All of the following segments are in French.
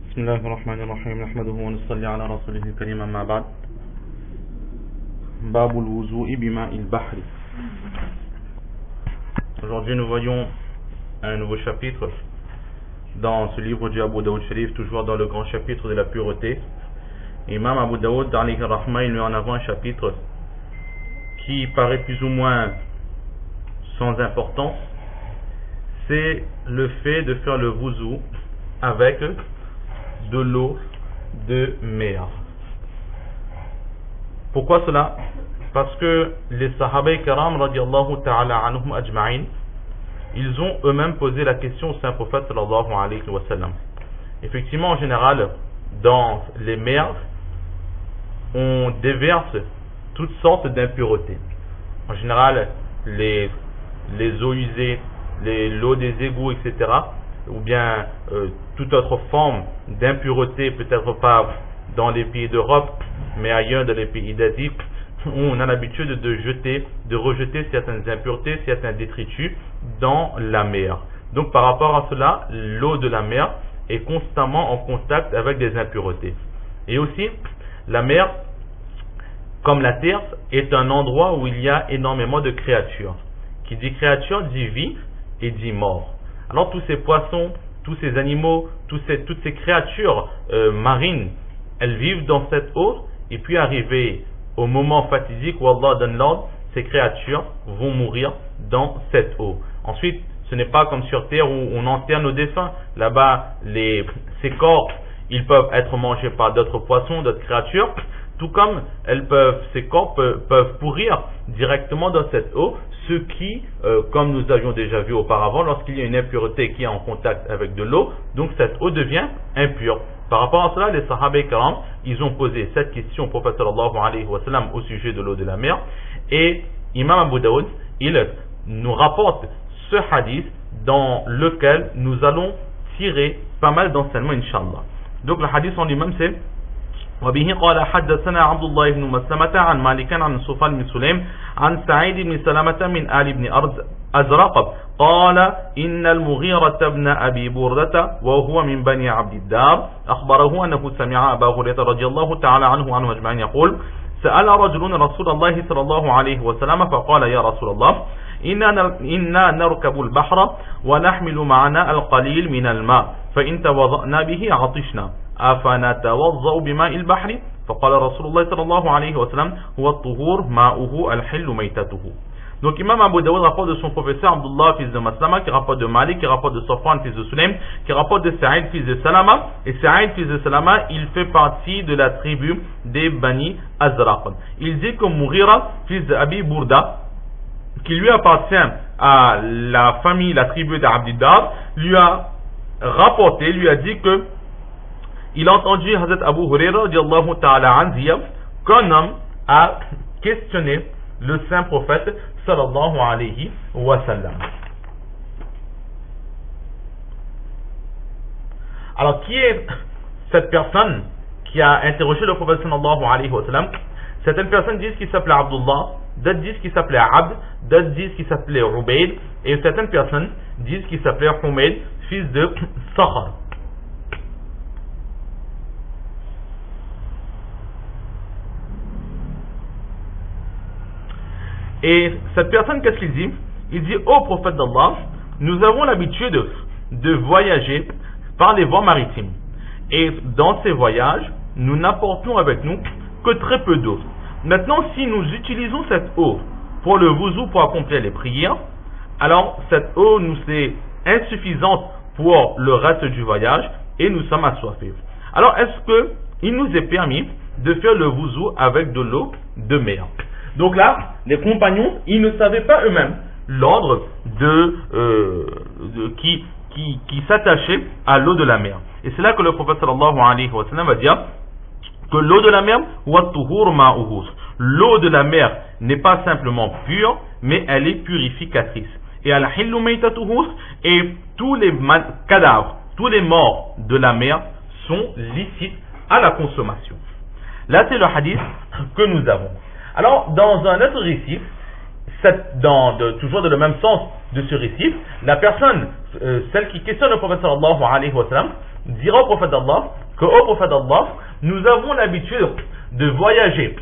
بسم الله الرحمن الرحيم نحمده ونصلي على رسوله الكريم أما بعد باب الوضوء بماء البحر. Aujourd'hui nous voyons un nouveau chapitre dans ce livre du Abu Daoud Sharif, toujours dans le grand chapitre de la pureté. Imam Abu Daoud alayhi rahma, il met en avant un chapitre qui paraît plus ou moins sans importance, c'est le fait de faire le wuzu avec de l'eau de mer. Pourquoi cela? Parce que les Sahaba Kiram radiallahu ta'ala anhum ajma'in, ils ont eux-mêmes posé la question au Saint Prophète sallallahu alayhi wa sallam. Effectivement, en général, dans les mers, on déverse toutes sortes d'impuretés. En général, les eaux usées, l'eau des égouts, etc., ou bien toute autre forme d'impureté, peut-être pas dans les pays d'Europe, mais ailleurs dans les pays d'Asie, où on a l'habitude de rejeter certaines impuretés, certains détritus dans la mer. Donc par rapport à cela, l'eau de la mer est constamment en contact avec des impuretés. Et aussi, la mer, comme la terre, est un endroit où il y a énormément de créatures. Qui dit créature dit vie et dit mort. Alors tous ces poissons, tous ces animaux, toutes ces créatures marines, elles vivent dans cette eau, et puis arrivé au moment fatidique où Allah donne l'ordre, ces créatures vont mourir dans cette eau. Ensuite, ce n'est pas comme sur terre où on enterre nos défunts. Là-bas, ces corps, ils peuvent être mangés par d'autres poissons, d'autres créatures, tout comme ces corps peuvent pourrir directement dans cette eau, ce qui, comme nous avions déjà vu auparavant, lorsqu'il y a une impureté qui est en contact avec de l'eau, donc cette eau devient impure. Par rapport à cela, les Sahaba Kiram, ils ont posé cette question au prophète sallallahu alayhi wa sallam au sujet de l'eau de la mer, et Imam Abu Daoud, il nous rapporte ce hadith dans lequel nous allons tirer pas mal d'enseignements, Inch'Allah. Donc le hadith en lui-même c'est وبه قال حدثنا عبد الله بن مسلمة عن مالك عن صفوان بن سليم عن سعيد بن سلمة من آل بن أزرق قال إن المغيرة بن أبي بردة وهو من بني عبد الدار أخبره أنه سمع أبا هريرة رضي الله تعالى عنه أجمعين يقول سأل رجل رسول الله صلى الله عليه وسلم فقال يا رسول الله إنا نركب البحر ونحمل معنا القليل من الماء فإن توضأنا به عطشنا أفنتوضأ بماء البحر فقال رسول الله صلى الله عليه وسلم هو الطهور ماؤه الحل ميتته. Donc Imam Abu Daoud rapporte de son professeur Abdullah fils de Maslama, qui rapporte de Malik, qui rapporte de Safwan fils de Sulaim, qui rapporte de Sa'id fils de Salama, et Sa'id fils de Salama, il fait partie de la tribu des Bani Azraq. Il dit que Mughira fils de Abi Burda, qui lui appartient à la famille, la tribu d'Abdiddar, lui a rapporté, lui a dit que il a entendu Hazrat Abu Huraira radiallahu ta'ala an dire qu'un homme a questionné le saint prophète sallallahu alayhi wa sallam. Alors qui est cette personne qui a interrogé le prophète sallallahu alayhi wa sallam? Certaines personnes disent qu'il s'appelait Abdullah, d'autres disent qu'il s'appelait Abd, d'autres disent qu'il s'appelait Ubayd, et certaines personnes disent qu'il s'appelait Humayd, fils de Sakhar. Et cette personne, qu'est-ce qu'il dit? Il dit, ô prophète d'Allah, nous avons l'habitude de voyager par les voies maritimes. Et dans ces voyages, nous n'apportons avec nous que très peu d'eau. Maintenant, si nous utilisons cette eau pour le wuzu, pour accomplir les prières, alors cette eau nous est insuffisante pour le reste du voyage et nous sommes assoiffés. Alors, est-ce qu'il nous est permis de faire le wuzu avec de l'eau de mer? Donc là, les compagnons, ils ne savaient pas eux-mêmes l'ordre qui s'attachait à l'eau de la mer. Et c'est là que le prophète sallallahu alayhi wa sallam va dire que l'eau de la mer, l'eau de la mer n'est pas simplement pure, mais elle est purificatrice. Et et tous les cadavres, tous les morts de la mer sont licites à la consommation. Là, c'est le hadith que nous avons. Alors, dans un autre récit, toujours dans le même sens de ce récit, la personne, celle qui questionne le prophète sallallahu alayhi wa sallam, dira au prophète d'Allah, que ô prophète d'Allah, nous avons l'habitude de voyager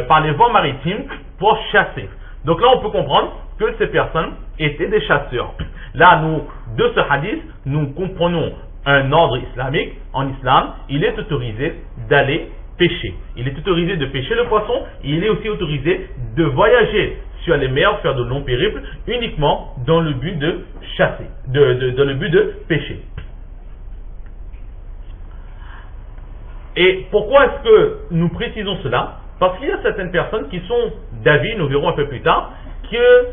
par les voies maritimes pour chasser. Donc là, on peut comprendre que ces personnes étaient des chasseurs. Là, nous, de ce hadith, nous comprenons un ordre islamique. En islam, il est autorisé d'aller pêcher. Il est autorisé de pêcher le poisson. Il est aussi autorisé de voyager sur les mers, faire de longs périples, uniquement dans le but de chasser, dans le but de pêcher. Et pourquoi est-ce que nous précisons cela? Parce qu'il y a certaines personnes qui sont d'avis, nous verrons un peu plus tard, que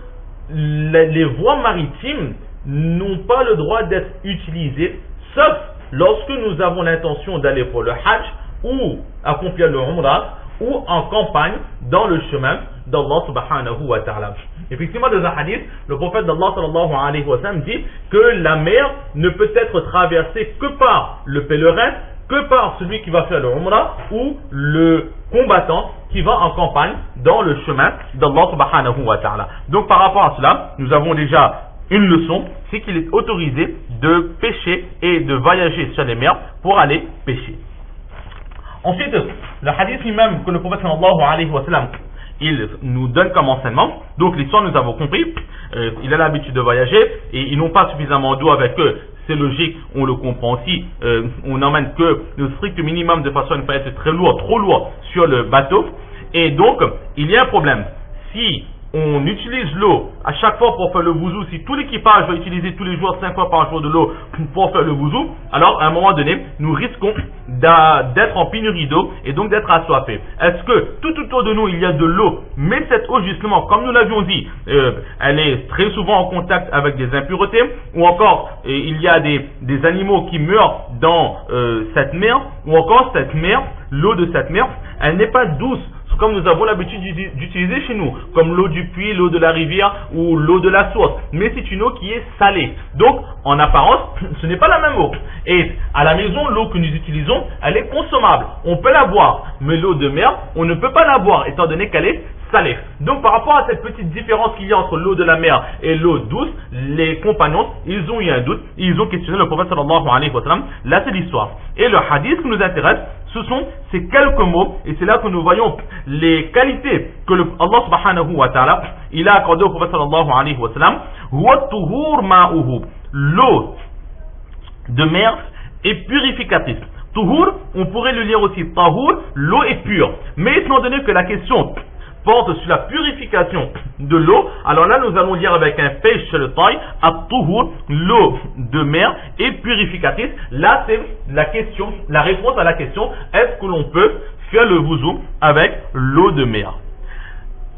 les voies maritimes n'ont pas le droit d'être utilisées, sauf lorsque nous avons l'intention d'aller pour le Hajj ou accomplir le Umrah ou en campagne dans le chemin d'Allah subhanahu wa ta'ala. Effectivement, dans un hadith, le prophète d'Allah sallallahu alayhi wa sallam dit que la mer ne peut être traversée que par le pèlerin, que par celui qui va faire le Umrah ou le combattant qui va en campagne dans le chemin d'Allah subhanahu wa ta'ala. Donc par rapport à cela, nous avons déjà une leçon, c'est qu'il est autorisé de pêcher et de voyager sur les mers pour aller pêcher. Ensuite, le hadith lui-même que le prophète sallallahu alayhi wa sallam il nous donne comme enseignement. Donc l'histoire, nous avons compris, il a l'habitude de voyager et ils n'ont pas suffisamment d'eau avec eux. C'est logique, on le comprend aussi. On n'emmène que le strict minimum de façon à ne pas être très lourd, trop lourd sur le bateau. Et donc, il y a un problème. Si on utilise l'eau à chaque fois pour faire le wuzu, si tout l'équipage va utiliser tous les jours 5 fois par jour de l'eau pour faire le wuzu, alors à un moment donné, nous risquons d'être en pénurie d'eau et donc d'être assoiffés. Est-ce que tout autour de nous il y a de l'eau, mais cette eau justement, comme nous l'avions dit, elle est très souvent en contact avec des impuretés, ou encore il y a des animaux qui meurent dans cette mer, ou encore cette mer, l'eau de cette mer, elle n'est pas douce comme nous avons l'habitude d'utiliser chez nous, comme l'eau du puits, l'eau de la rivière ou l'eau de la source. Mais c'est une eau qui est salée. Donc, en apparence, ce n'est pas la même eau. Et à la maison, l'eau que nous utilisons, elle est consommable. On peut la boire. Mais l'eau de mer, on ne peut pas la boire, étant donné qu'elle est salée. Donc, par rapport à cette petite différence qu'il y a entre l'eau de la mer et l'eau douce, les compagnons, ils ont eu un doute. Ils ont questionné le prophète sallallahu alayhi wa sallam. Là, c'est l'histoire. Et le hadith qui nous intéresse, ce sont ces quelques mots, et c'est là que nous voyons les qualités que Allah subhanahu wa ta'ala il a accordé au prophète sallallahu alayhi wa sallam. L'eau de mer est purificatrice. Tuhur, on pourrait le lire aussi tahur, l'eau est pure. Mais étant donné que la question porte sur la purification de l'eau, alors là nous allons lire avec un pêche sur le taille, at-tuhur, l'eau de mer est purificatrice. Là c'est la question, la réponse à la question, est-ce que l'on peut faire le wuzu avec l'eau de mer?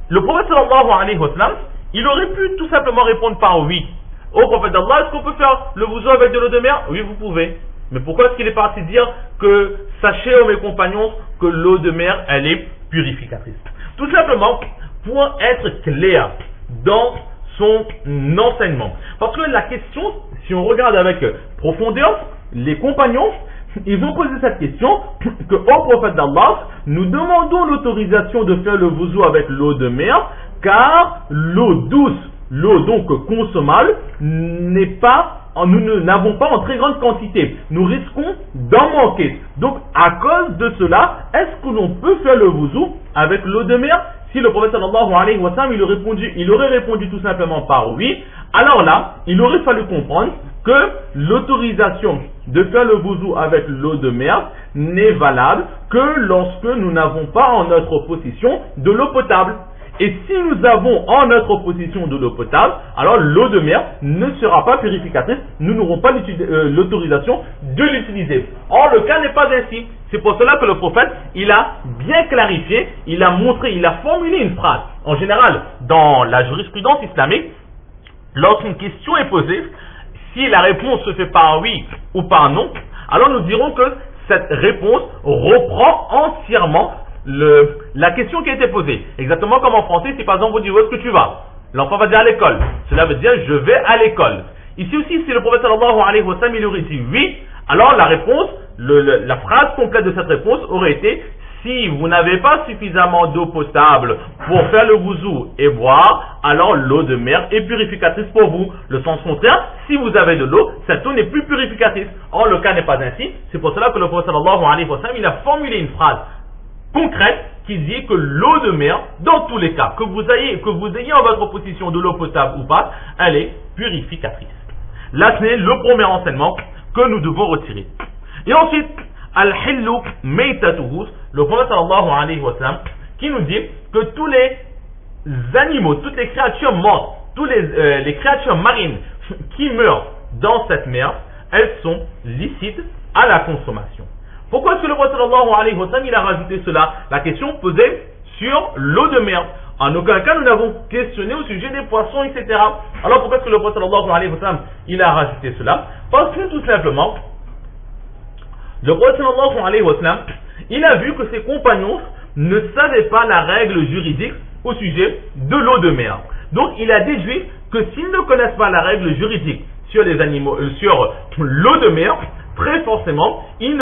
Le prophète sallallahu alayhi wa sallam, il aurait pu tout simplement répondre par oui. Au prophète d'Allah, est-ce qu'on peut faire le wuzu avec de l'eau de mer? Oui, vous pouvez. Mais pourquoi est-ce qu'il est parti dire que, sachez, ô mes compagnons, que l'eau de mer, elle est purificatrice? Tout simplement pour être clair dans son enseignement. Parce que la question, si on regarde avec profondeur, les compagnons, ils ont posé cette question que au prophète d'Allah, nous demandons l'autorisation de faire le wuzu avec l'eau de mer, car l'eau douce, l'eau donc consommable, nous n'avons pas en très grande quantité. Nous risquons d'en manquer. Donc, à cause de cela, est-ce que l'on peut faire le wuzu avec l'eau de mer? Si le prophète sallallahu alayhi wa sallam, il aurait répondu tout simplement par oui, alors là, il aurait fallu comprendre que l'autorisation de faire le wuzu avec l'eau de mer n'est valable que lorsque nous n'avons pas en notre possession de l'eau potable. Et si nous avons en notre possession de l'eau potable, alors l'eau de mer ne sera pas purificatrice, nous n'aurons pas l'autorisation de l'utiliser. Or, le cas n'est pas ainsi. C'est pour cela que le prophète, il a bien clarifié, il a montré, il a formulé une phrase. En général, dans la jurisprudence islamique, lorsqu'une question est posée, si la réponse se fait par oui ou par non, alors nous dirons que cette réponse reprend entièrement la question qui a été posée. Exactement comme en français, si par exemple vous dites où est-ce que tu vas? L'enfant va dire à l'école. Cela veut dire je vais à l'école. Ici aussi, si le prophète sallallahu alayhi wa sallam il aurait dit oui, alors la réponse, la phrase complète de cette réponse aurait été si vous n'avez pas suffisamment d'eau potable pour faire le wuzu et boire, alors l'eau de mer est purificatrice pour vous. Le sens contraire, si vous avez de l'eau, cette eau n'est plus purificatrice. Or, le cas n'est pas ainsi. C'est pour cela que le prophète sallallahu alayhi wa sallam, il a formulé une phrase concrète qui dit que l'eau de mer, dans tous les cas, que vous ayez en votre possession de l'eau potable ou pas, elle est purificatrice. Là, c'est le premier enseignement que nous devons retirer. Et ensuite, al-hillu maytatuhu, le prophète sallallahu alayhi wa sallam, qui nous dit que tous les animaux, toutes les créatures mortes, tous les créatures marines qui meurent dans cette mer, elles sont licites à la consommation. Pourquoi est-ce que le prophète sallallahu alayhi wa sallam il a rajouté cela? La question posée sur l'eau de mer. En aucun cas nous n'avons questionné au sujet des poissons, etc. Alors pourquoi est-ce que le prophète sallallahu alayhi wa sallam il a rajouté cela? Parce que tout simplement, le prophète sallallahu alayhi wa sallam, il a vu que ses compagnons ne savaient pas la règle juridique au sujet de l'eau de mer. Donc il a déduit que s'ils ne connaissent pas la règle juridique sur les animaux, sur l'eau de mer, très forcément, ils